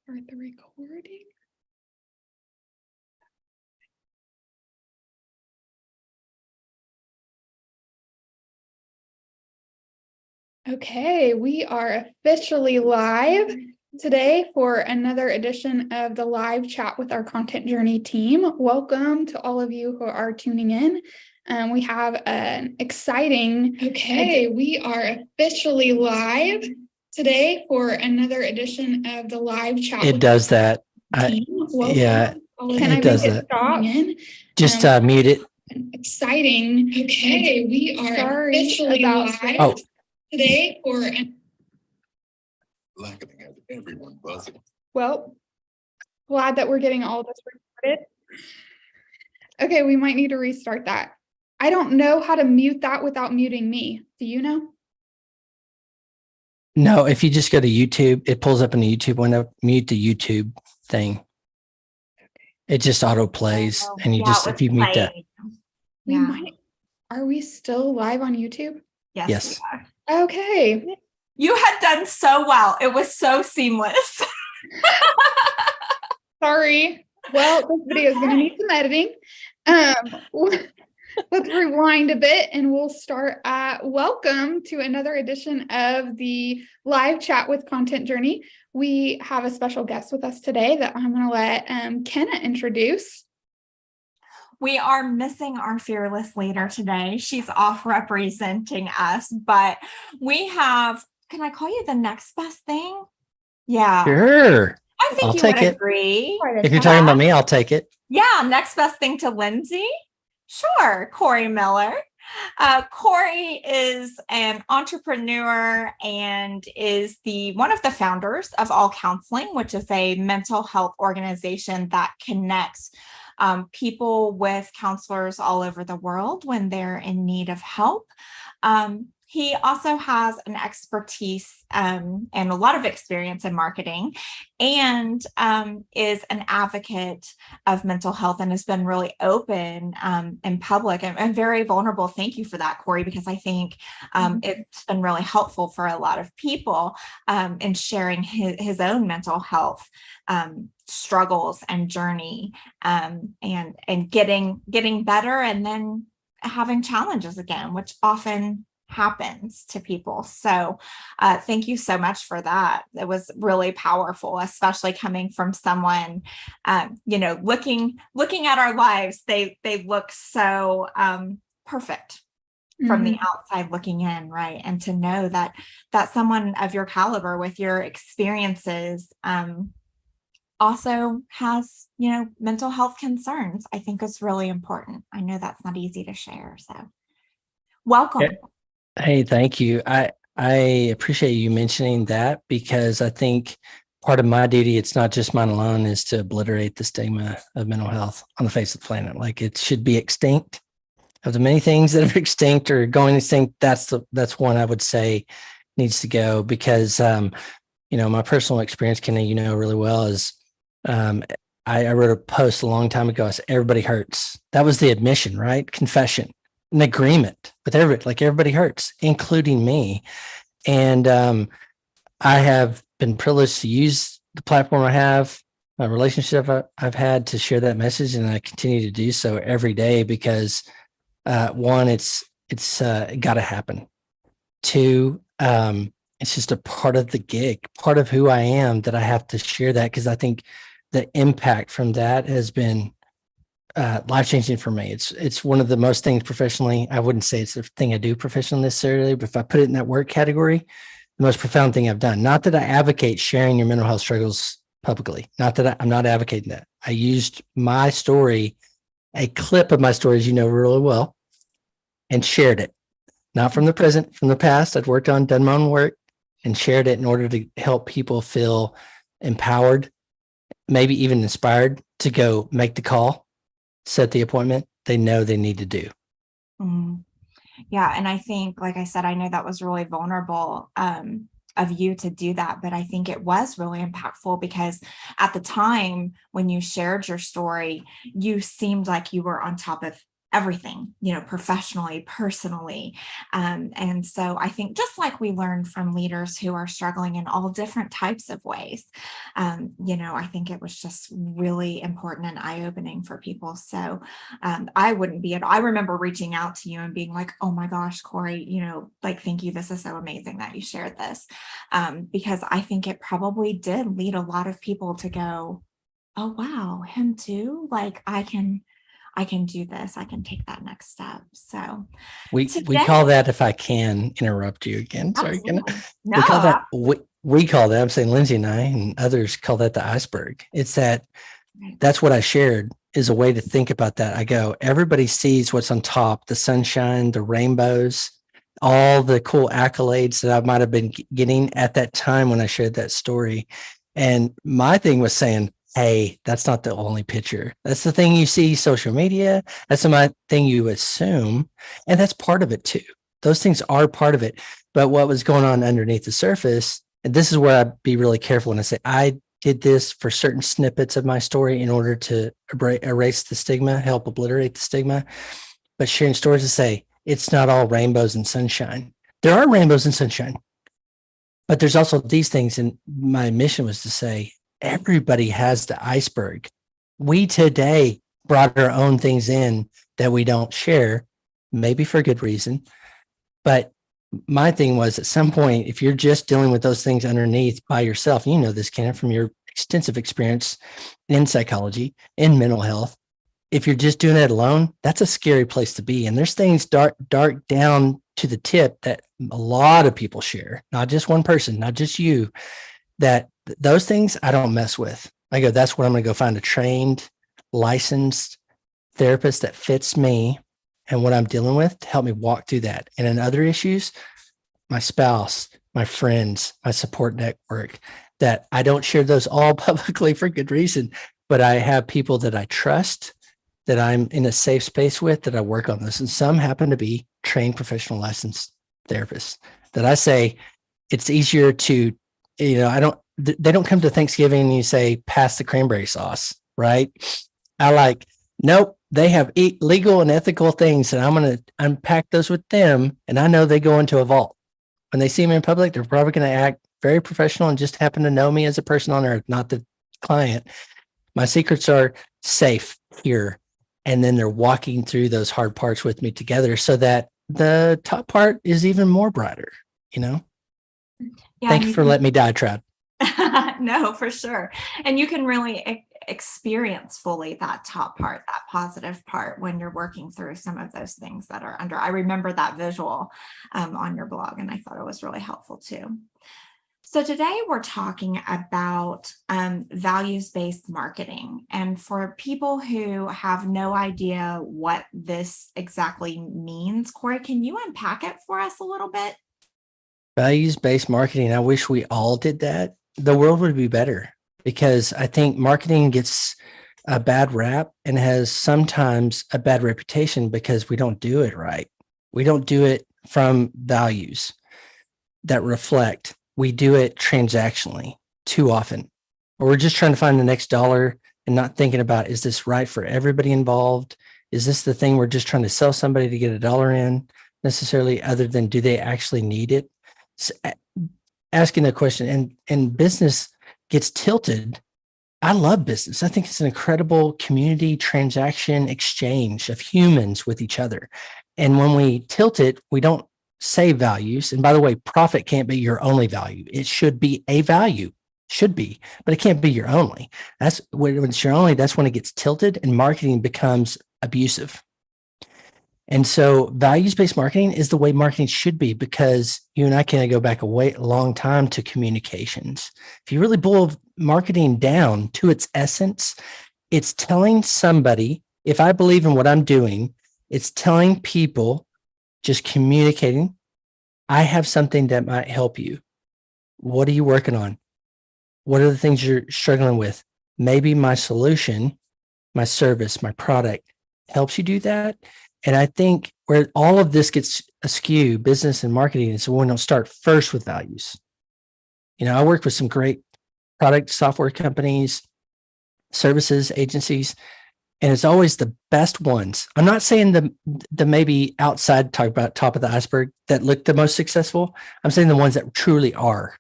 Start the recording. Okay, we are officially live today for another edition of the live chat with our content journey team. Welcome to all of you who are tuning in. We have an exciting. Okay, we are officially live today for another edition of the live chat. It does that. Yeah, can I does make that. it stop? Just mute it. Exciting. Okay, we are officially live today for everyone buzzing. Well, glad that we're getting all this recorded. Okay, we might need to restart that. I don't know how to mute that without muting me. Do you know? No, if you just go to YouTube, it pulls up in the YouTube window, mute the YouTube thing. It just auto plays and you if you mute that. We might. Are we still live on YouTube? Yes. We are. Okay. You had done so well. It was so seamless. Sorry. Well, this video is going to need some editing. Let's rewind a bit and we'll start at welcome to another edition of the live chat with Content Journey. We have a special guest with us today that I'm going to let Kenna introduce. We are missing our fearless leader today. She's off representing us, but we have, can I call you the next best thing? Yeah. Sure. I think I'll you take would it. agree. If you're talking about me, I'll take it. Yeah. Next best thing to Lindsay. Sure. Corey Miller. Corey is an entrepreneur and is one of the founders of All Counseling, which is a mental health organization that connects people with counselors all over the world when they're in need of help. He also has an expertise and a lot of experience in marketing and is an advocate of mental health and has been really open in public and very vulnerable. Thank you for that, Corey, because I think it's been really helpful for a lot of people in sharing his own mental health struggles and journey and getting better and then having challenges again, which often happens to people. So thank you so much for that. It was really powerful, especially coming from someone, looking at our lives, they look so perfect from the outside looking in, right? And to know that someone of your caliber with your experiences also has, mental health concerns, I think is really important. I know that's not easy to share. So welcome. Hey, thank you. I appreciate you mentioning that because I think part of my duty, it's not just mine alone, is to obliterate the stigma of mental health on the face of the planet. Like it should be extinct. Of the many things that are extinct or going extinct, that's one I would say needs to go because, my personal experience, Kenny, really well is I wrote a post a long time ago. I said, everybody hurts. That was the admission, right? Confession. An agreement with everybody, like everybody hurts, including me. And I have been privileged to use the platform I have, my relationship I've had to share that message, and I continue to do so every day because one, it's got to happen. Two, it's just a part of the gig, part of who I am that I have to share that because I think the impact from that has been life-changing for me. It's one of the most things professionally. I wouldn't say it's the thing I do professionally necessarily, but if I put it in that work category, the most profound thing I've done. Not that I advocate sharing your mental health struggles publicly. Not that I'm not advocating that. I used my story, a clip of my story, as you know really well, and shared it. Not from the present, from the past. I'd worked on, done my own work, and shared it in order to help people feel empowered, maybe even inspired to go make the call, set the appointment they know they need to do. Yeah. And I think, like I said, I know that was really vulnerable of you to do that, but I think it was really impactful because at the time when you shared your story, you seemed like you were on top of everything, professionally, personally. And so I think just like we learned from leaders who are struggling in all different types of ways, I think it was just really important and eye-opening for people. So I remember reaching out to you and being like, oh my gosh, Corey, thank you. This is so amazing that you shared this. Because I think it probably did lead a lot of people to go, oh wow, him too. Like I can do this. I can take that next step. So We today, call that, if I can interrupt you again, sorry, absolutely. we call that, No, we call that, I'm saying Lindsay and I and others call that the iceberg. It's that's what I shared, is a way to think about that. I go, everybody sees what's on top, the sunshine, the rainbows, all the cool accolades that I might have been getting at that time when I shared that story. And my thing was saying, hey, that's not the only picture. That's the thing you see social media. That's the thing you assume. And that's part of it too. Those things are part of it. But what was going on underneath the surface, and this is where I'd be really careful when I say I did this for certain snippets of my story in order to erase the stigma, help obliterate the stigma. But sharing stories to say, it's not all rainbows and sunshine. There are rainbows and sunshine, but there's also these things. And my mission was to say, everybody has the iceberg. We today brought our own things in that we don't share, maybe for good reason. But my thing was, at some point, if you're just dealing with those things underneath by yourself, this, Ken, from your extensive experience in psychology, in mental health, if you're just doing it alone, that's a scary place to be. And there's things dark down to the tip that a lot of people share, not just one person, not just you, that those things I don't mess with. I go, that's what I'm going to go find a trained, licensed therapist that fits me and what I'm dealing with to help me walk through that. And in other issues, my spouse, my friends, my support network, that I don't share those all publicly for good reason, but I have people that I trust, that I'm in a safe space with, that I work on this. And some happen to be trained professional licensed therapists that I say it's easier to, they don't come to Thanksgiving and you say, pass the cranberry sauce, right? Nope, they have legal and ethical things, and I'm going to unpack those with them. And I know they go into a vault. When they see me in public, they're probably going to act very professional and just happen to know me as a person on earth, not the client. My secrets are safe here. And then they're walking through those hard parts with me together so that the top part is even more brighter, Yeah, Thank you for letting me diatribe. No, for sure. And you can really experience fully that top part, that positive part, when you're working through some of those things that are under. I remember that visual on your blog, and I thought it was really helpful too. So today we're talking about values-based marketing. And for people who have no idea what this exactly means, Corey, can you unpack it for us a little bit? Values-based marketing. I wish we all did that. The world would be better, because I think marketing gets a bad rap and has sometimes a bad reputation because we don't do it right. We don't do it from values that reflect. We do it transactionally too often, or we're just trying to find the next dollar and not thinking about, is this right for everybody involved? Is this the thing we're just trying to sell somebody to get a dollar in necessarily, other than do they actually need it? So, asking the question, and business gets tilted. I love business. I think it's an incredible community transaction exchange of humans with each other. And when we tilt it, we don't say values. And by the way, profit can't be your only value. It should be a value, but it can't be your only. That's when it's your only, that's when it gets tilted and marketing becomes abusive. And so values-based marketing is the way marketing should be, because you and I can go back a long time to communications. If you really boil marketing down to its essence, it's telling somebody, if I believe in what I'm doing, it's telling people, just communicating, I have something that might help you. What are you working on? What are the things you're struggling with? Maybe my solution, my service, my product helps you do that. And I think where all of this gets askew, business and marketing, is when we don't start first with values. I work with some great product software companies, services, agencies, And it's always the best ones. I'm not saying the maybe outside, talk about top of the iceberg, that look the most successful. I'm saying the ones that truly are,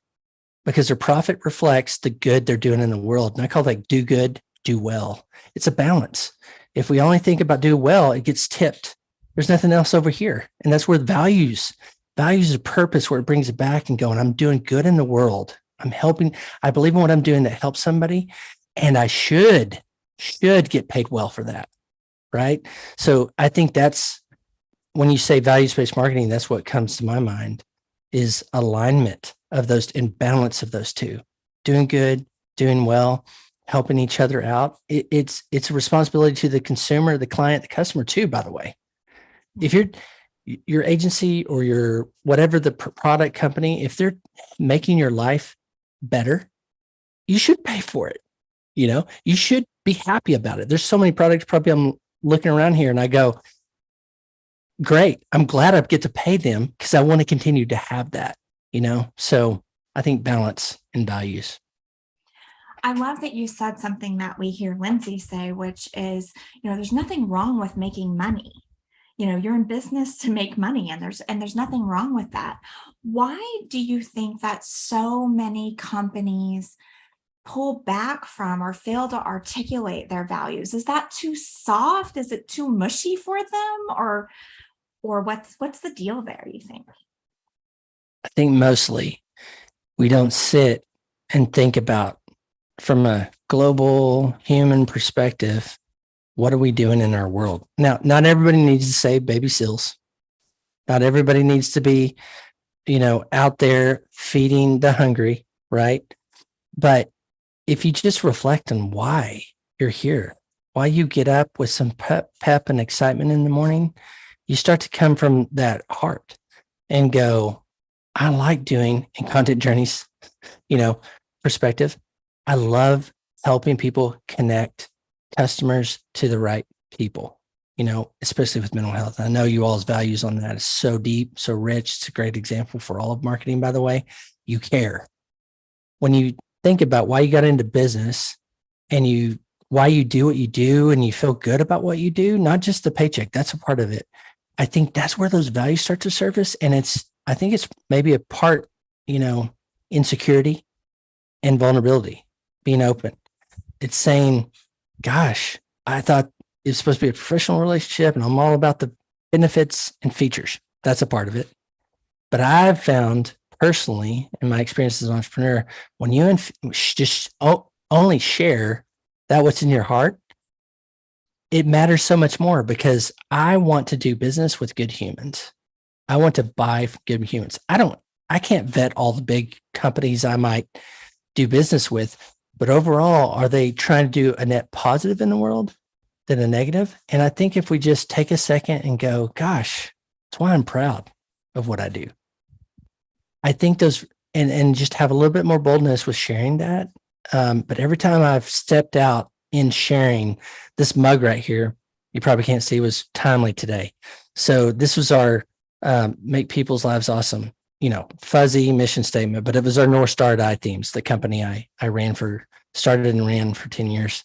because their profit reflects the good they're doing in the world. And I call that do good, do well. It's a balance. If we only think about do well, it gets tipped. There's nothing else over here. And that's where values is purpose, where it brings it back and going, I'm doing good in the world. I'm helping. I believe in what I'm doing that helps somebody. And I should get paid well for that. Right. So I think that's when you say values-based marketing, that's what comes to my mind is alignment of those and balance of those two, doing good, doing well, helping each other out. It's a responsibility to the consumer, the client, the customer too, by the way. If your agency or your whatever the product company, if they're making your life better, you should pay for it. You should be happy about it. There's so many products probably I'm looking around here and I go, great. I'm glad I get to pay them because I want to continue to have that, So I think balance and values. I love that you said something that we hear Lindsay say, which is, there's nothing wrong with making money. You're in business to make money and there's nothing wrong with that. Why do you think that so many companies pull back from or fail to articulate their values? Is that too soft? Is it too mushy for them? Or what's the deal there, you think? I think mostly we don't sit and think about from a global human perspective, what are we doing in our world? Now, not everybody needs to save baby seals. Not everybody needs to be, out there feeding the hungry, right? But if you just reflect on why you're here, why you get up with some pep and excitement in the morning, you start to come from that heart and go, I like doing in Content Journeys, perspective. I love helping people connect customers to the right people, especially with mental health. I know you all's values on that is so deep, so rich. It's a great example for all of marketing, by the way. You care. When you think about why you got into business and why you do what you do and you feel good about what you do, not just the paycheck, that's a part of it. I think that's where those values start to surface. And I think it's maybe a part, insecurity and vulnerability, being open. It's saying, gosh, I thought it's supposed to be a professional relationship and I'm all about the benefits and features. That's a part of it. But I've found personally, in my experience as an entrepreneur, when you just only share that what's in your heart, it matters so much more because I want to do business with good humans. I want to buy from good humans. I can't vet all the big companies I might do business with, but overall, are they trying to do a net positive in the world than a negative? And I think if we just take a second and go, gosh, that's why I'm proud of what I do. I think those, and just have a little bit more boldness with sharing that. But every time I've stepped out in sharing, this mug right here, you probably can't see, was timely today. So this was our Make People's Lives Awesome, fuzzy mission statement, but it was our North Star at iThemes, the company I started and ran for 10 years.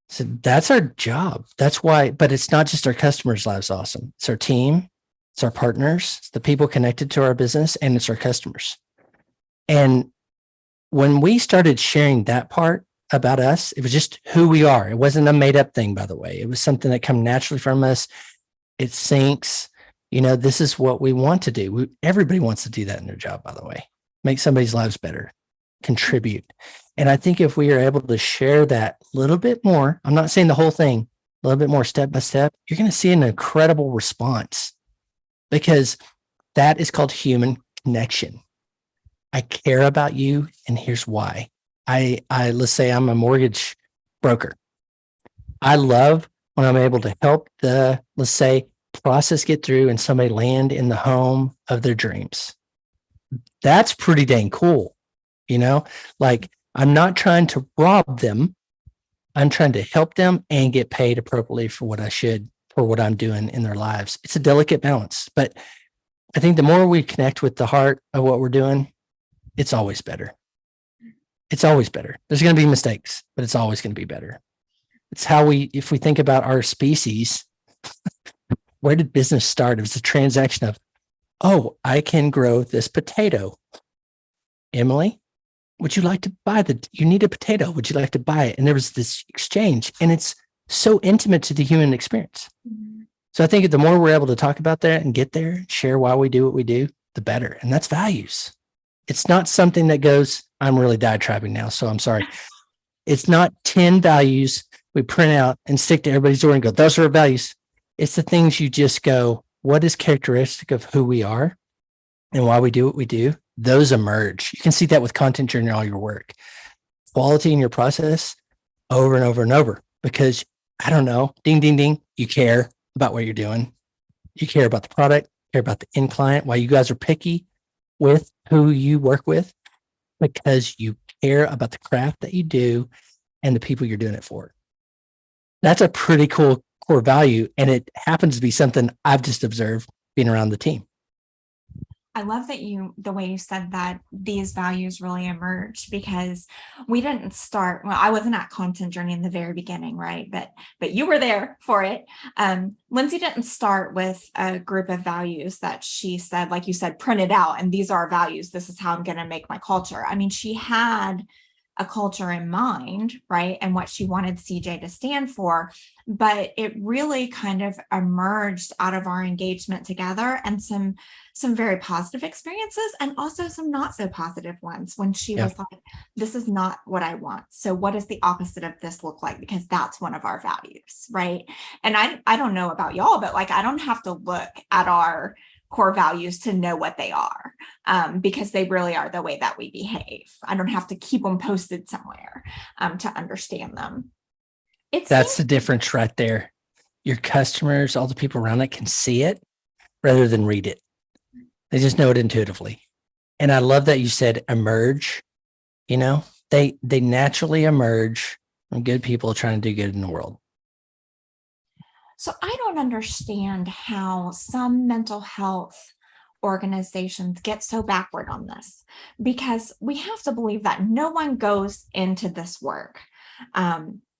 So that's our job. That's why, but it's not just our customers' lives awesome. It's our team, it's our partners, it's the people connected to our business, and it's our customers. And when we started sharing that part about us, it was just who we are. It wasn't a made up thing, by the way. It was something that come naturally from us. It sinks. This is what we want to do. Everybody wants to do that in their job, by the way. Make somebody's lives better, contribute. And I think if we are able to share that a little bit more, I'm not saying the whole thing, a little bit more step by step, you're going to see an incredible response because that is called human connection. I care about you, and here's why. Let's say I'm a mortgage broker. I love when I'm able to help let's say, process get through and somebody land in the home of their dreams. That's pretty dang cool. Like I'm not trying to rob them. I'm trying to help them and get paid appropriately for what I should, for what I'm doing in their lives. It's a delicate balance, but I think the more we connect with the heart of what we're doing, it's always better. It's always better. There's going to be mistakes, but it's always going to be better. It's how if we think about our species, where did business start? It was a transaction of, oh, I can grow this potato. Emily, would you like to buy you need a potato? Would you like to buy it? And there was this exchange, and it's so intimate to the human experience. Mhm. So I think the more we're able to talk about that and get there, share why we do what we do, the better. And that's values. It's not something that goes, I'm really diatribing now, so I'm sorry. It's not 10 values we print out and stick to everybody's door and go, those are our values. It's the things you just go, what is characteristic of who we are and why we do what we do? Those emerge. You can see that with content journey, all your work. Quality in your process over and over and over, because I don't know, ding, ding, ding, you care about what you're doing. You care about the product, care about the end client, why you guys are picky with who you work with, because you care about the craft that you do and the people you're doing it for. That's a pretty cool core value. And it happens to be something I've just observed being around the team. I love that the way you said that these values really emerged, because we didn't start, well, I wasn't at Content Journey in the very beginning, right? But you were there for it. Lindsay didn't start with a group of values that she said, like you said, printed out, and these are our values. This is how I'm going to make my culture. I mean, she had a culture in mind, right? And what she wanted CJ to stand for, but it really kind of emerged out of our engagement together, and some very positive experiences and also some not so positive ones, when she was like, this is not what I want. So what does the opposite of this look like? Because that's one of our values, right? And I don't know about y'all, but like, I don't have to look at our core values to know what they are, because they really are the way that we behave. I don't have to keep them posted somewhere to understand them. That's the difference right there. Your customers, all the people around it, can see it rather than read it. They just know it intuitively. And I love that you said emerge. You know, they naturally emerge from good people trying to do good in the world. So I don't understand how some mental health organizations get so backward on this, because we have to believe that no one goes into this work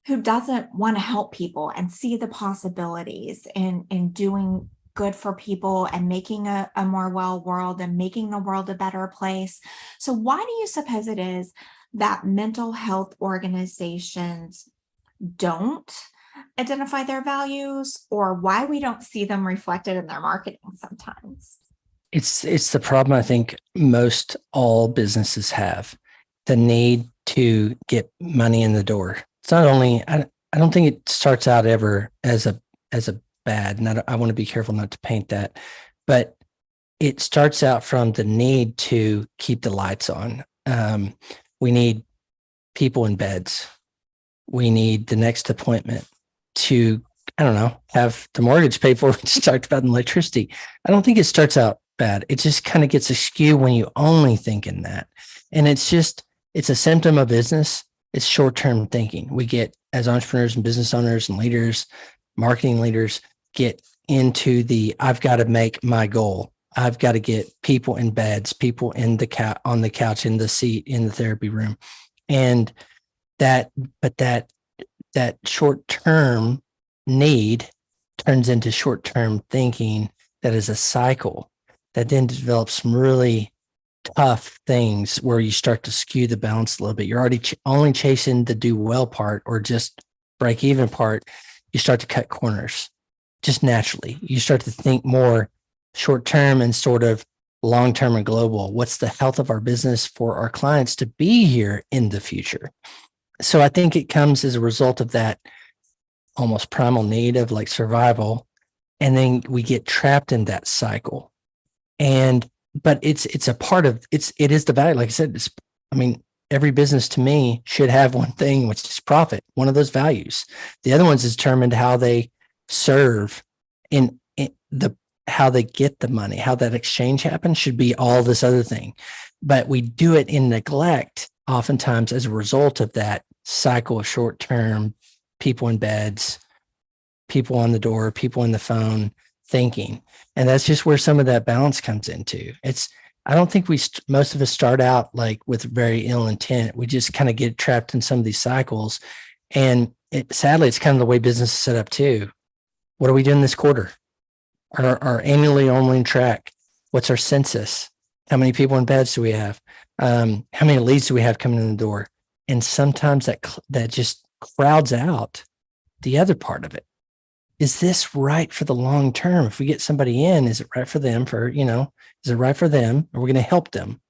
who doesn't want to help people and see the possibilities in doing good for people and making a more well world and making the world a better place. So why do you suppose it is that mental health organizations don't identify their values, or why we don't see them reflected in their marketing sometimes? It's the problem I think most all businesses have, the need to get money in the door. It's not only, I don't think it starts out ever as a bad, and I want to be careful not to paint that, but it starts out from the need to keep the lights on. We need people in beds. We need the next appointment to, I don't know, have the mortgage paid for. We just talked about electricity. I don't think it starts out bad. It just kind of gets askew when you only think in that. And it's a symptom of business. It's short-term thinking. We get, as entrepreneurs and business owners and leaders, marketing leaders, get into I've got to make my goal. I've got to get people in beds, people in on the couch, in the seat, in the therapy room. And that short-term need turns into short-term thinking that is a cycle that then develops some really tough things where you start to skew the balance a little bit. You're already only chasing the do well part or just break even part. You start to cut corners just naturally. You start to think more short-term and sort of long-term and global. What's the health of our business for our clients to be here in the future? So I think it comes as a result of that almost primal need of like survival. And then we get trapped in that cycle. But it's a part of it is the value. Like I said, every business to me should have one thing, which is profit, one of those values. The other one's determined how they serve in how they get the money, how that exchange happens should be all this other thing. But we do it in neglect oftentimes as a result of that cycle of short-term, people in beds, people on the door, people in the phone thinking. And that's just where some of that balance comes into. I don't think most of us start out like with very ill intent. We just kind of get trapped in some of these cycles. And sadly, it's kind of the way business is set up too. What are we doing this quarter? Our annually online track. What's our census? How many people in beds do we have? How many leads do we have coming in the door? And sometimes that just crowds out the other part of it. Is this right for the long term? If we get somebody in, is it right for them? Is it right for them? Are we going to help them?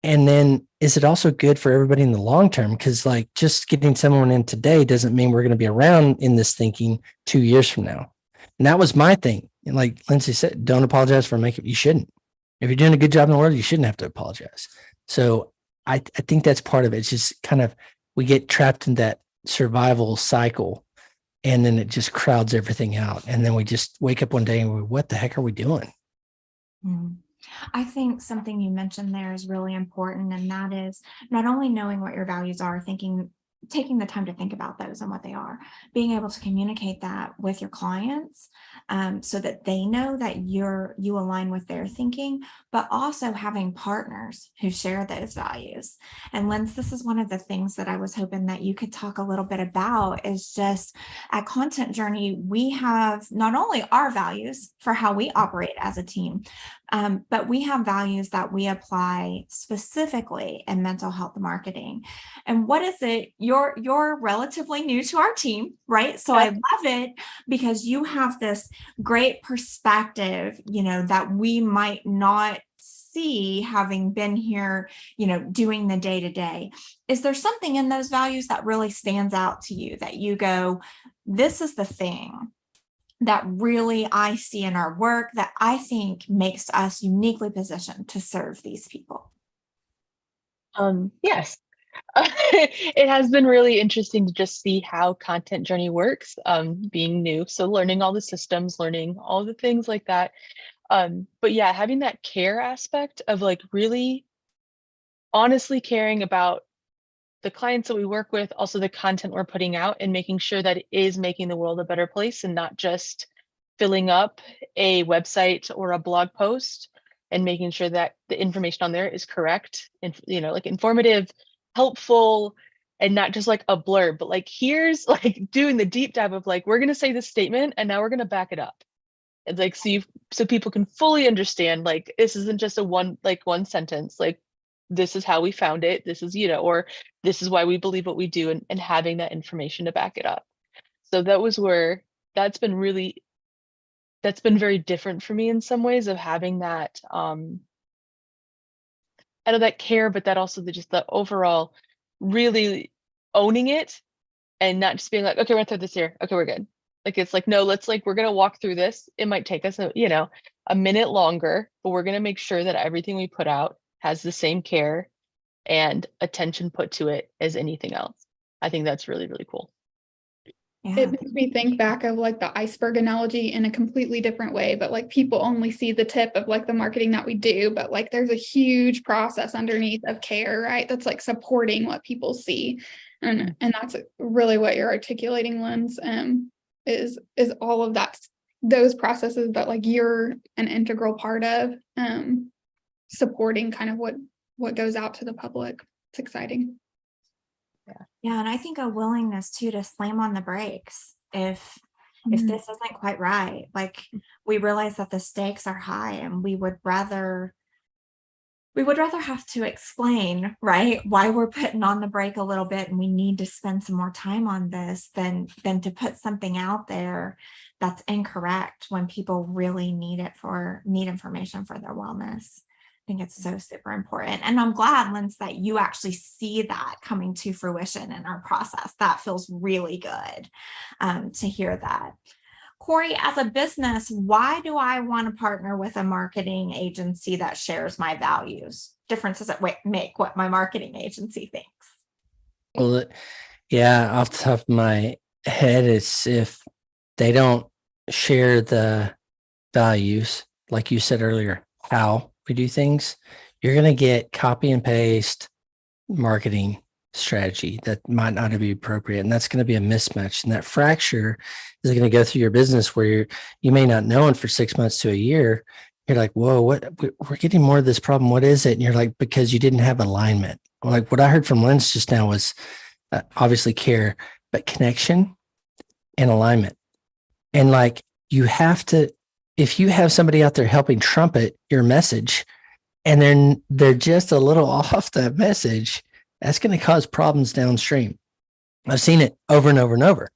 And then is it also good for everybody in the long term? Because like just getting someone in today doesn't mean we're going to be around in this thinking 2 years from now. And that was my thing. And like Lindsay said, don't apologize for making it. You shouldn't. If you're doing a good job in the world, you shouldn't have to apologize. So I think that's part of it. It's just kind of, we get trapped in that survival cycle and then it just crowds everything out. And then we just wake up one day and what the heck are we doing? I think something you mentioned there is really important, and that is not only knowing what your values are, taking the time to think about those and what they are, being able to communicate that with your clients so that they know that you align with their thinking, but also having partners who share those values. And Linz, this is one of the things that I was hoping that you could talk a little bit about is just at Content Journey, we have not only our values for how we operate as a team, but we have values that we apply specifically in mental health marketing. And what is it? You're relatively new to our team, right? So I love it because you have this great perspective, that we might not see having been here, doing the day-to-day. Is there something in those values that really stands out to you that you go, this is the thing that really I see in our work that I think makes us uniquely positioned to serve these people? Yes. It has been really interesting to just see how Content Journey works, being new. So learning all the systems, learning all the things like that. But yeah, having that care aspect of like really honestly caring about the clients that we work with, also the content we're putting out and making sure that it is making the world a better place and not just filling up a website or a blog post and making sure that the information on there is correct and, like informative, helpful, and not just like a blurb, but like here's like doing the deep dive of like, we're going to say this statement and now we're going to back it up. And like, so people can fully understand, like, this isn't just one sentence, like, this is how we found it. This is, or this is why we believe what we do, and having that information to back it up. So that was where that's been very different for me in some ways of having that, I know that care, but that also just the overall really owning it and not just being like, okay, we're gonna throw this here. Okay, we're good. Like, it's like, no, we're going to walk through this. It might take us, a minute longer, but we're going to make sure that everything we put out has the same care and attention put to it as anything else. I think that's really, really cool. Yeah. It makes me think back of like the iceberg analogy in a completely different way, but like people only see the tip of like the marketing that we do, but like there's a huge process underneath of care, right? That's like supporting what people see. And that's really what you're articulating, Linz, is all of that, those processes that like you're an integral part of, supporting kind of what goes out to the public. It's exciting. Yeah, and I think a willingness too to slam on the brakes if this isn't quite right. Like, we realize that the stakes are high and we would rather have to explain, right, why we're putting on the brake a little bit and we need to spend some more time on this than to put something out there that's incorrect when people really need information for their wellness. I think it's so super important. And I'm glad, Linz, that you actually see that coming to fruition in our process. That feels really good to hear that. Corey, as a business, why do I want to partner with a marketing agency that shares my values? Difference does it make what my marketing agency thinks? Well, yeah, off the top of my head, it's if they don't share the values, like you said earlier, how we do things, you're going to get copy and paste marketing strategy that might not be appropriate. And that's going to be a mismatch. And that fracture is going to go through your business where you may not know it for 6 months to a year. You're like, whoa, we're getting more of this problem. What is it? And you're like, because you didn't have alignment. Like what I heard from Linz just now was obviously care, but connection and alignment. And like, you have to, if you have somebody out there helping trumpet your message and then they're just a little off that message, that's going to cause problems downstream. I've seen it over and over and over.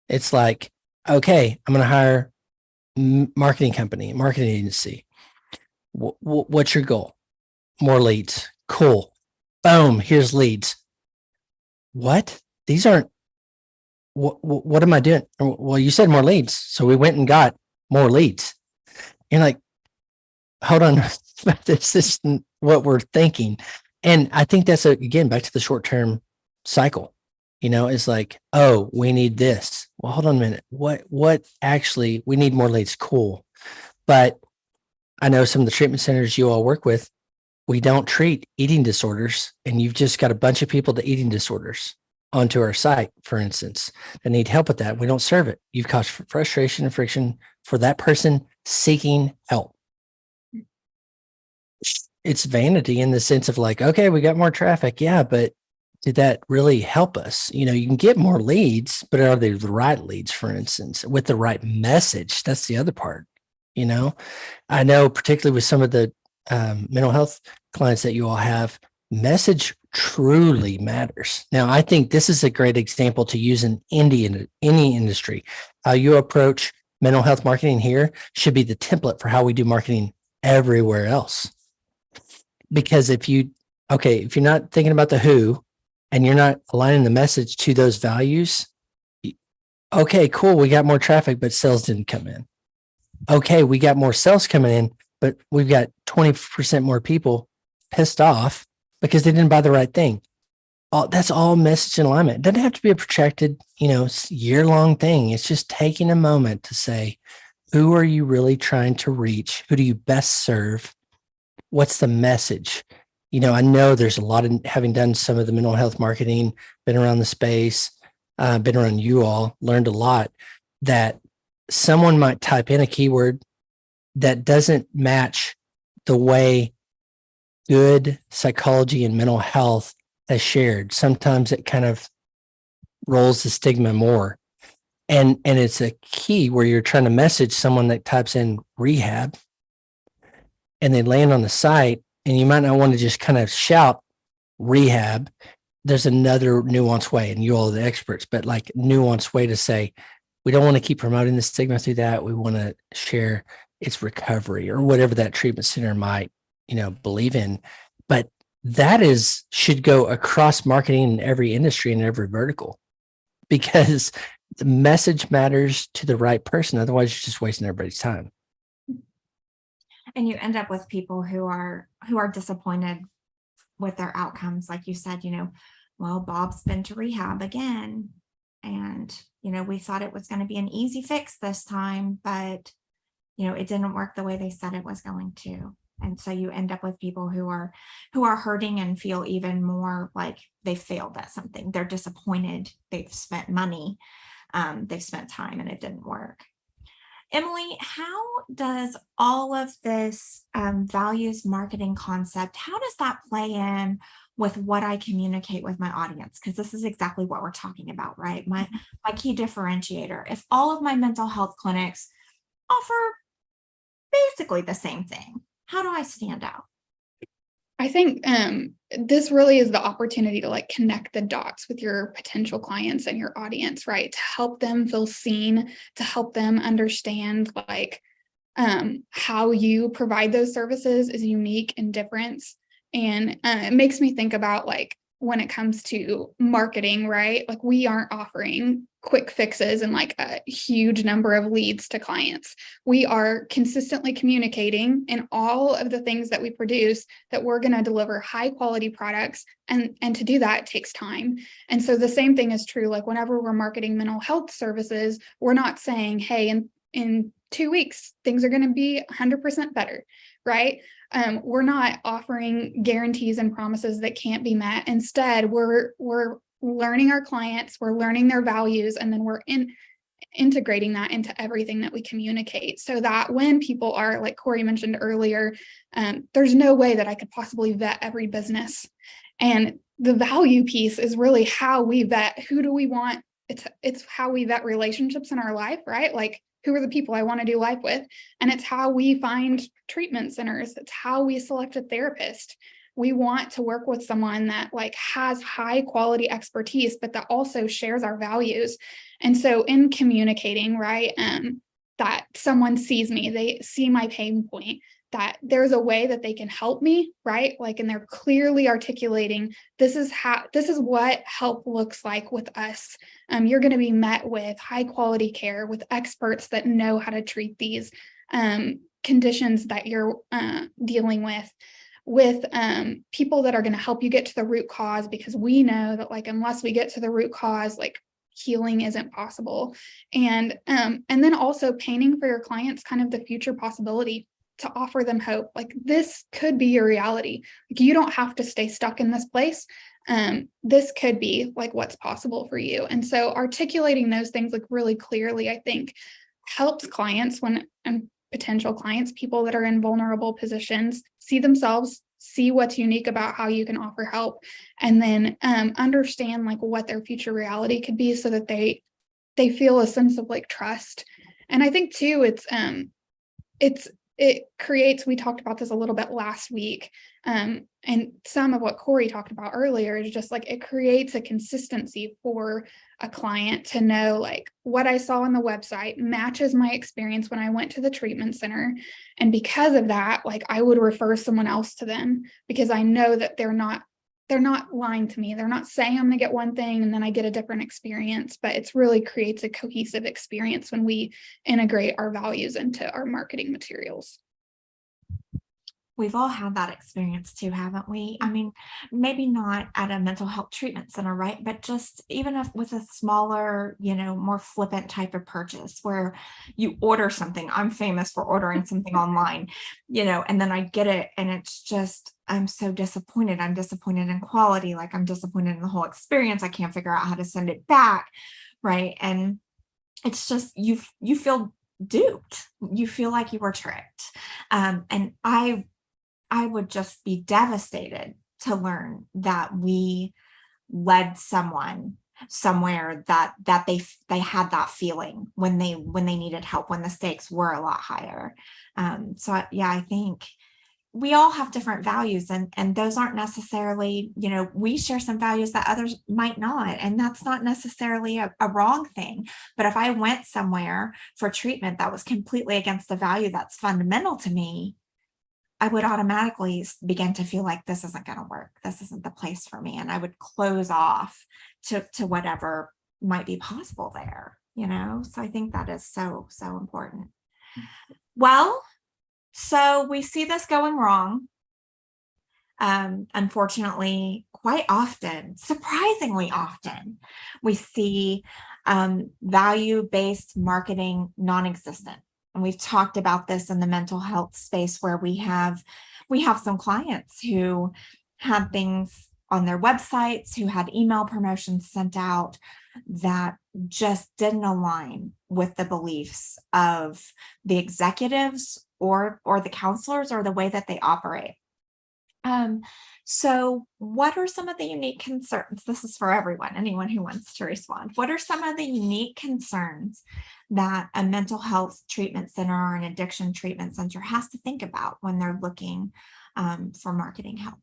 It's like, okay, I'm going to hire marketing company, marketing agency. What's your goal? More leads. Cool. Boom. Here's leads. What? These aren't, what am I doing? Well, you said more leads. So we went and got more leads. You're like, hold on, this isn't what we're thinking. And I think that's, again, back to the short-term cycle, it's like, oh, we need this. Well, hold on a minute. What actually, we need more leads. Cool. But I know some of the treatment centers you all work with, we don't treat eating disorders, and you've just got a bunch of people with eating disorders onto our site, for instance, that need help with that. We don't serve it. You've caused frustration and friction for that person seeking help. It's vanity in the sense of like, okay, we got more traffic. Yeah, but did that really help us? You can get more leads, but are they the right leads, for instance, with the right message? That's the other part. I know particularly with some of the mental health clients that you all have, message truly matters. Now, I think this is a great example to use in any industry. How you approach mental health marketing here should be the template for how we do marketing everywhere else. Because if you're not thinking about the who and you're not aligning the message to those values, okay, cool, we got more traffic, but sales didn't come in. Okay, we got more sales coming in, but we've got 20% more people pissed off because they didn't buy the right thing. That's all message and alignment. It doesn't have to be a protracted, year-long thing. It's just taking a moment to say, who are you really trying to reach? Who do you best serve? What's the message? I know there's a lot of, having done some of the mental health marketing, been around the space, been around you all, learned a lot, that someone might type in a keyword that doesn't match the way good psychology and mental health has shared. Sometimes it kind of rolls the stigma more. And it's a key where you're trying to message someone that types in rehab and they land on the site, and you might not want to just kind of shout rehab. There's another nuanced way, and you all are the experts, but like nuanced way to say, we don't want to keep promoting the stigma through that. We want to share its recovery or whatever that treatment center might, believe in. But that should go across marketing in every industry and every vertical, because the message matters to the right person. Otherwise, you're just wasting everybody's time. And you end up with people who are disappointed with their outcomes. Like you said, well, Bob's been to rehab again. And, we thought it was going to be an easy fix this time, but, it didn't work the way they said it was going to. And so you end up with people who are hurting and feel even more like they failed at something. They're disappointed. They've spent money. They've spent time and it didn't work. Emily, how does all of this values marketing concept, how does that play in with what I communicate with my audience? Because this is exactly what we're talking about, right? My key differentiator. If all of my mental health clinics offer basically the same thing, how do I stand out? I think this really is the opportunity to like connect the dots with your potential clients and your audience, right? To help them feel seen, to help them understand like how you provide those services is unique and different. And it makes me think about like when it comes to marketing, right? Like we aren't offering quick fixes and like a huge number of leads to clients. We are consistently communicating in all of the things that we produce that we're going to deliver high quality products. And to do that takes time. And so the same thing is true. Like whenever we're marketing mental health services, we're not saying, hey, in 2 weeks, things are going to be 100% better, right? We're not offering guarantees and promises that can't be met. Instead, we're learning our clients, we're learning their values, and then we're integrating that into everything that we communicate, so that when people are, like Corey mentioned earlier, there's no way that I could possibly vet every business. And the value piece is really how we vet. Who do we want it's how we vet relationships in our life, right? Like, who are the people I want to do life with? And it's how we find treatment centers. It's how we select a therapist. We want to work with someone that like has high quality expertise, but that also shares our values. And so in communicating, right, that someone sees me, they see my pain point, that there's a way that they can help me, right? Like, and they're clearly articulating, this is what help looks like with us. You're going to be met with high quality care with experts that know how to treat these conditions that you're dealing with people that are going to help you get to the root cause, because we know that like, unless we get to the root cause, like healing isn't possible. And then also painting for your clients kind of the future possibility, to offer them hope. Like, this could be your reality. Like, you don't have to stay stuck in this place. This could be like what's possible for you. And so articulating those things like really clearly, I think, helps clients and potential clients, people that are in vulnerable positions, see themselves, see what's unique about how you can offer help, and then understand like what their future reality could be, so that they feel a sense of like trust. And I think too, it creates, we talked about this a little bit last week, and some of what Corey talked about earlier is just like, it creates a consistency for a client to know like, what I saw on the website matches my experience when I went to the treatment center. And because of that, like, I would refer someone else to them, because I know that they're not lying to me. They're not saying I'm going to get one thing and then I get a different experience, but it's really creates a cohesive experience when we integrate our values into our marketing materials. We've all had that experience too, haven't we? I mean, maybe not at a mental health treatment center, right? But just even if with a smaller, more flippant type of purchase where you order something. I'm famous for ordering something online, and then I get it and it's just, I'm so disappointed. I'm disappointed in quality. Like, I'm disappointed in the whole experience. I can't figure out how to send it back. Right. And it's just, you feel duped. You feel like you were tricked. And I would just be devastated to learn that we led someone somewhere that they had that feeling when they needed help, when the stakes were a lot higher. I think we all have different values, and those aren't necessarily, we share some values that others might not, and that's not necessarily a wrong thing. But if I went somewhere for treatment that was completely against the value that's fundamental to me, I would automatically begin to feel like this isn't going to work. This isn't the place for me. And I would close off to whatever might be possible there, So I think that is so, so important. Well, so we see this going wrong. Unfortunately, quite often, surprisingly often, we see value-based marketing non-existent. And we've talked about this in the mental health space, where we have some clients who had things on their websites, who had email promotions sent out that just didn't align with the beliefs of the executives or the counselors, or the way that they operate. So what are some of the unique concerns? This is for everyone, anyone who wants to respond. What are some of the unique concerns that a mental health treatment center or an addiction treatment center has to think about when they're looking for marketing help?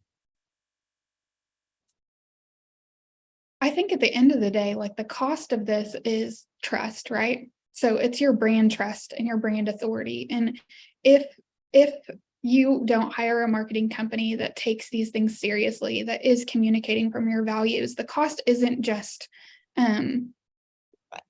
I think at the end of the day, like, the cost of this is trust, right? So it's your brand trust and your brand authority. And if you don't hire a marketing company that takes these things seriously, that is communicating from your values, the cost isn't just, and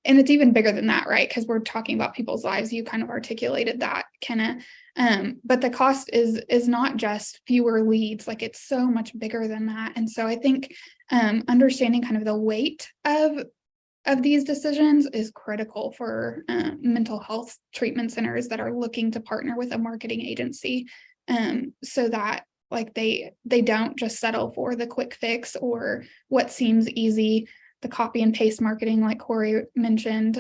it's even bigger than that, right? Because we're talking about people's lives. You kind of articulated that, Kenna. But the cost is not just fewer leads, like, it's so much bigger than that. And so I think understanding kind of the weight of these decisions is critical for mental health treatment centers that are looking to partner with a marketing agency, so that like they don't just settle for the quick fix or what seems easy, the copy and paste marketing like Corey mentioned,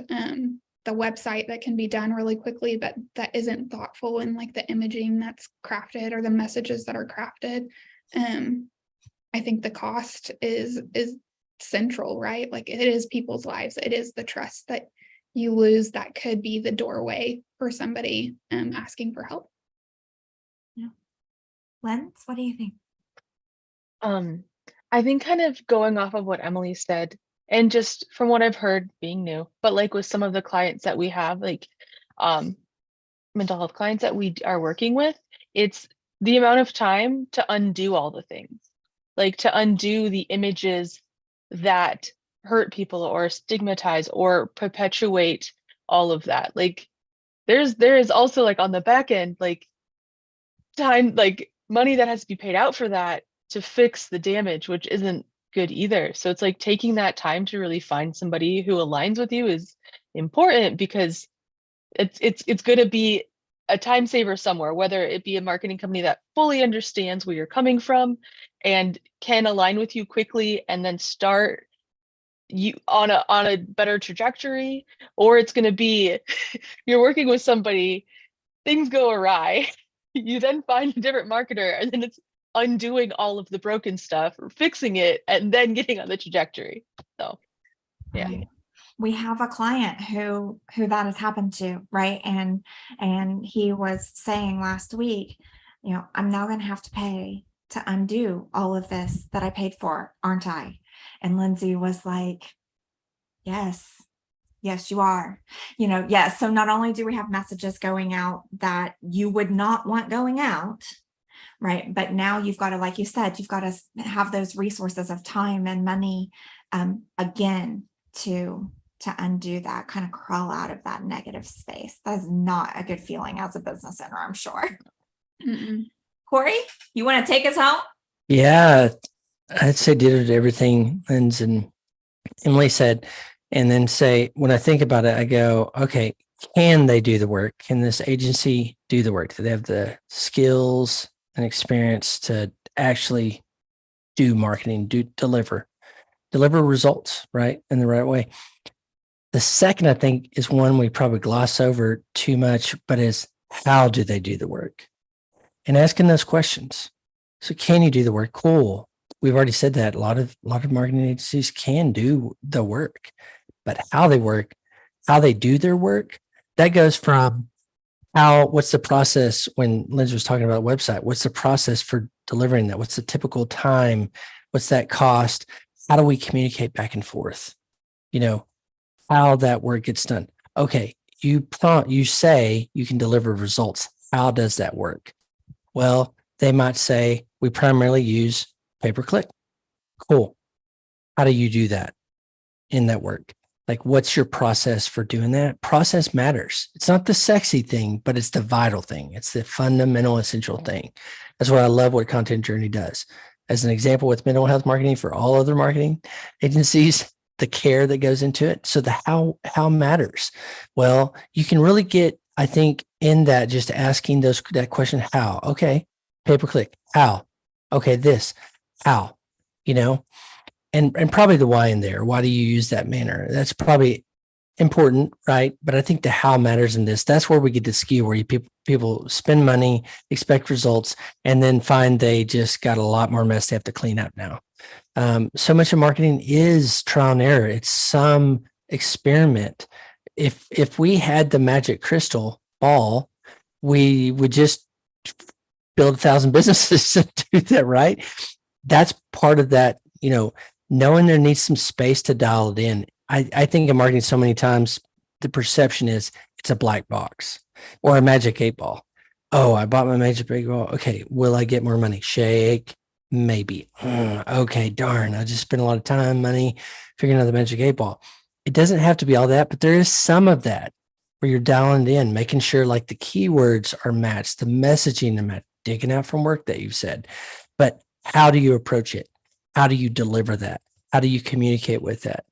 the website that can be done really quickly, but that isn't thoughtful in like the imaging that's crafted or the messages that are crafted. I think the cost is central, right? Like it is people's lives. It is the trust that you lose that could be the doorway for somebody asking for help. Lens, what do you think? I think kind of going off of what Emily said, and just from what I've heard being new, but like with some of the clients that we have, like mental health clients that we are working with, it's the amount of time to undo all the things, like to undo the images that hurt people or stigmatize or perpetuate all of that. Like there is also like on the back end, like time, like money that has to be paid out for that to fix the damage, which isn't good either. So it's like taking that time to really find somebody who aligns with you is important, because it's going to be a time saver somewhere, whether it be a marketing company that fully understands where you're coming from and can align with you quickly and then start you on a better trajectory, or it's going to be you're working with somebody, things go awry, you then find a different marketer, and then it's undoing all of the broken stuff or fixing it and then getting on the trajectory. So yeah. Right. We have a client who that has happened to, right? And he was saying last week, I'm now going to have to pay to undo all of this that I paid for, aren't I? And Lindsay was like, yes, you are. Yes. So not only do we have messages going out that you would not want going out, right? But now you've got to, like you said, you've got to have those resources of time and money again to undo that, kind of crawl out of that negative space. That's not a good feeling as a business owner, I'm sure. Mm-mm. Corey, you want to take us home? Yeah, I'd say ditto to everything Linz and Emily said, and then say, when I think about it, I go, okay, can they do the work? Can this agency do the work? Do they have the skills and experience to actually do marketing, deliver results, right, in the right way? The second, I think, is one we probably gloss over too much, but is how do they do the work? And asking those questions. So can you do the work? Cool. We've already said that a lot of marketing agencies can do the work, but how they work, how they do their work, that goes from what's the process when Lindsay was talking about a website? What's the process for delivering that? What's the typical time? What's that cost? How do we communicate back and forth? How that work gets done. Okay, you say you can deliver results. How does that work? Well, they might say we primarily use pay-per-click. Cool. How do you do that in that work? Like, what's your process for doing that? Process matters. It's not the sexy thing, but it's the vital thing. It's the fundamental, essential thing. That's why I love what Content Journey does. As an example, with mental health marketing, for all other marketing agencies, the care that goes into it. So the how matters. Well, you can really get, I think, in that just asking that question, how? Okay, pay-per-click. How? Okay, this. How? And probably the why in there. Why do you use that manner? That's probably important, right? But I think the how matters in this. That's where we get to skew, where people spend money, expect results, and then find they just got a lot more mess they have to clean up now. So much of marketing is trial and error. It's some experiment. If we had the magic crystal ball, we would just build 1,000 businesses to do that, right? That's part of that, knowing there needs some space to dial it in. I think in marketing so many times, the perception is it's a black box or a magic 8-ball. Oh, I bought my magic 8-ball. Okay, will I get more money? Shake. Maybe. Okay, darn. I just spent a lot of time, money figuring out the magic 8-ball. It doesn't have to be all that, but there is some of that where you're dialing it in, making sure like the keywords are matched, the messaging are matched, digging out from work that you've said. But how do you approach it? How do you deliver that? How do you communicate with that?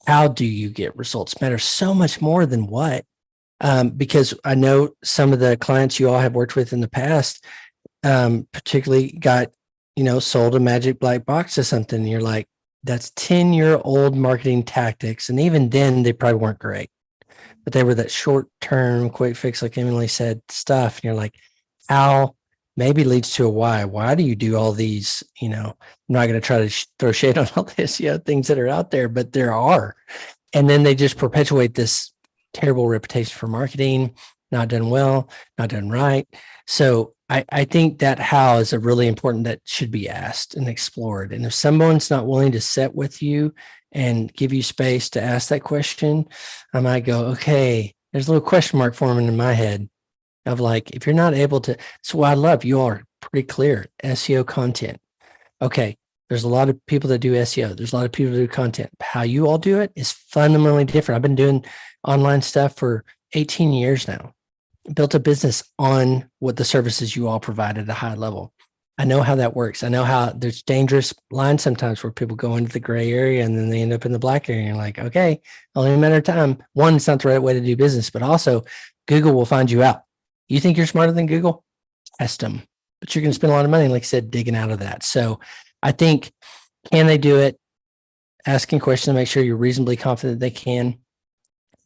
How do you get results? Matter so much more than what. Because I know some of the clients you all have worked with in the past, particularly got sold a magic black box or something. And you're like, that's 10-year-old marketing tactics. And even then they probably weren't great, but they were that short-term quick fix, like Emily said, stuff. And you're like, how maybe leads to a why. Why do you do all these? I'm not going to try to throw shade on all the SEO things that are out there, but there are. And then they just perpetuate this terrible reputation for marketing, not done well, not done right. So I think that how is a really important that should be asked and explored. And if someone's not willing to sit with you and give you space to ask that question, I might go, okay, there's a little question mark forming in my head of like, if you're not able to, so what I love, you are pretty clear, SEO content. Okay, there's a lot of people that do SEO. There's a lot of people that do content. How you all do it is fundamentally different. I've been doing online stuff for 18 years now. Built a business on what the services you all provide at a high level. I know how that works. I know how there's dangerous lines sometimes where people go into the gray area and then they end up in the black area. And you're like, okay, only a matter of time. One, it's not the right way to do business, but also Google will find you out. You think you're smarter than Google? Test them. But you're going to spend a lot of money, like I said, digging out of that. So I think, can they do it? Asking questions to make sure you're reasonably confident they can.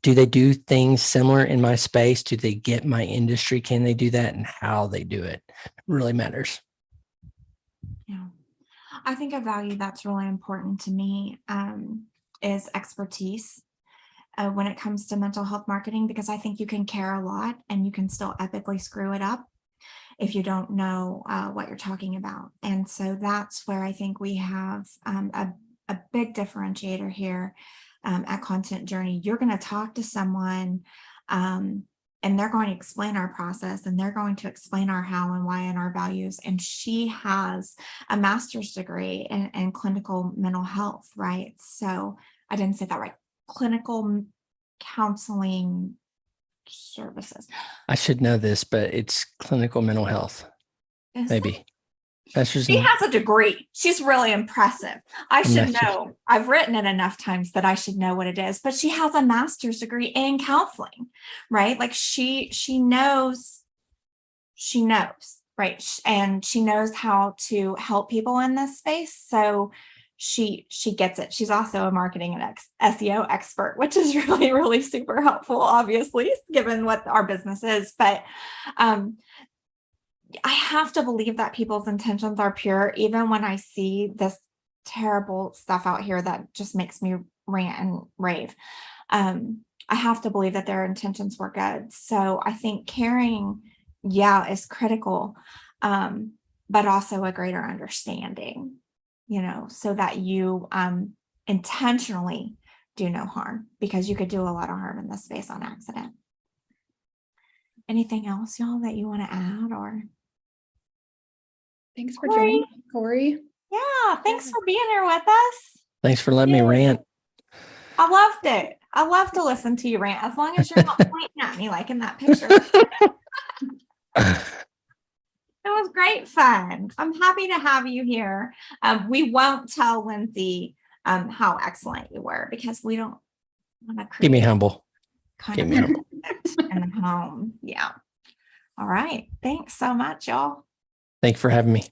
Do they do things similar in my space? Do they get my industry? Can they do that? And how they do it really matters. Yeah. I think a value that's really important to me is expertise when it comes to mental health marketing, because I think you can care a lot and you can still epically screw it up if you don't know what you're talking about. And so that's where I think we have a big differentiator here at Content Journey. You're going to talk to someone and they're going to explain our process and they're going to explain our how and why and our values. And she has a master's degree in clinical mental health, right? So I didn't say that right. Clinical counseling services. I should know this, but it's clinical mental health. Is Maybe. Bachelor's She in- has a degree. She's really impressive. I should master's. know. I've written it enough times that I should know what it is, but she has a master's degree in counseling, right? Like she knows, right? And she knows how to help people in this space. So she gets it. She's also a marketing and SEO expert, which is really, really super helpful, obviously, given what our business is. But I have to believe that people's intentions are pure, even when I see this terrible stuff out here that just makes me rant and rave. I have to believe that their intentions were good. So I think caring, is critical, but also a greater understanding, so that you intentionally do no harm, because you could do a lot of harm in this space on accident. Anything else, y'all, that you want to add? Or Thanks for Corey? joining, Corey. yeah, thanks for being here with us. Thanks for letting me rant. I loved it. I love to listen to you rant, as long as you're not pointing at me like in that picture. It was great fun. I'm happy to have you here. We won't tell Lindsay how excellent you were, because we don't want to Keep me humble. kind keep of me humble. in the home. Yeah. All right. Thanks so much, y'all. Thank you for having me.